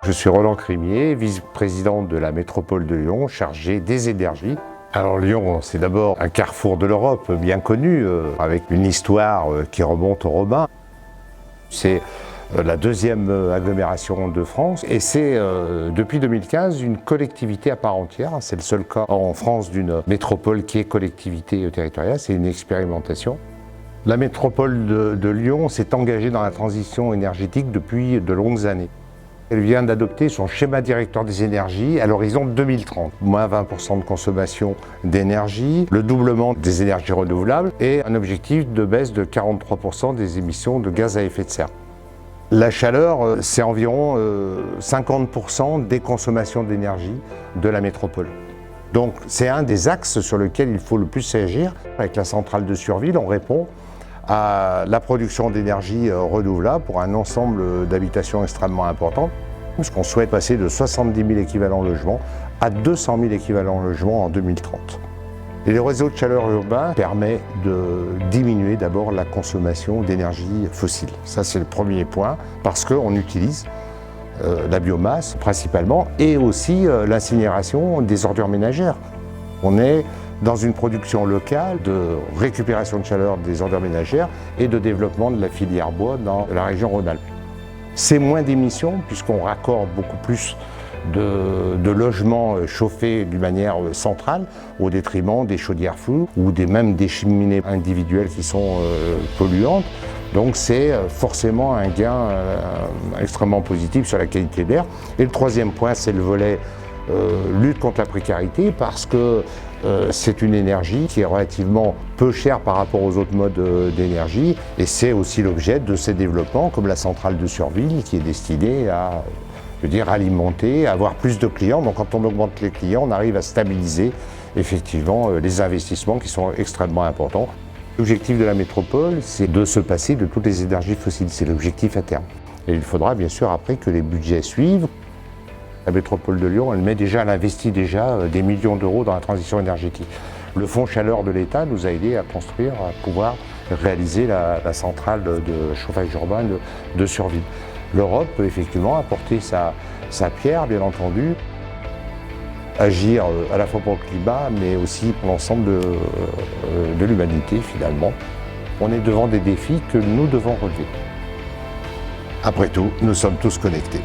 Je suis Roland Crimier, vice-président de la métropole de Lyon, chargé des énergies. Alors Lyon, c'est d'abord un carrefour de l'Europe bien connu, avec une histoire qui remonte aux Romains. C'est la deuxième agglomération de France et c'est depuis 2015 une collectivité à part entière. C'est le seul cas en France d'une métropole qui est collectivité territoriale, c'est une expérimentation. La métropole de Lyon s'est engagée dans la transition énergétique depuis de longues années. Elle vient d'adopter son schéma directeur des énergies à l'horizon 2030. Moins 20% de consommation d'énergie, le doublement des énergies renouvelables et un objectif de baisse de 43% des émissions de gaz à effet de serre. La chaleur, c'est environ 50% des consommations d'énergie de la métropole. Donc c'est un des axes sur lesquels il faut le plus agir. Avec la centrale de Surville, on répond à la production d'énergie renouvelable pour un ensemble d'habitations extrêmement important, parce qu'on souhaite passer de 70 000 équivalents logements à 200 000 équivalents logements en 2030. Et le réseau de chaleur urbain permet de diminuer d'abord la consommation d'énergie fossile. Ça c'est le premier point, parce qu'on utilise la biomasse principalement et aussi l'incinération des ordures ménagères. On est dans une production locale de récupération de chaleur des ordures ménagères et de développement de la filière bois dans la région Rhône-Alpes. C'est moins d'émissions puisqu'on raccorde beaucoup plus de logements chauffés d'une manière centrale au détriment des chaudières floues ou même des cheminées individuelles qui sont polluantes. Donc c'est forcément un gain extrêmement positif sur la qualité de l'air. Et le troisième point, c'est le volet lutte contre la précarité parce que c'est une énergie qui est relativement peu chère par rapport aux autres modes d'énergie et c'est aussi l'objet de ces développements comme la centrale de Surville qui est destinée à alimenter, à avoir plus de clients. Donc quand on augmente les clients, on arrive à stabiliser effectivement les investissements qui sont extrêmement importants. L'objectif de la métropole, c'est de se passer de toutes les énergies fossiles. C'est l'objectif à terme. Et il faudra bien sûr après que les budgets suivent. La métropole de Lyon, elle investit déjà des millions d'euros dans la transition énergétique. Le fonds chaleur de l'État nous a aidés à construire, à pouvoir réaliser la centrale de chauffage urbain de Surville. L'Europe peut effectivement apporter sa pierre, bien entendu, agir à la fois pour le climat, mais aussi pour l'ensemble de l'humanité finalement. On est devant des défis que nous devons relever. Après tout, nous sommes tous connectés.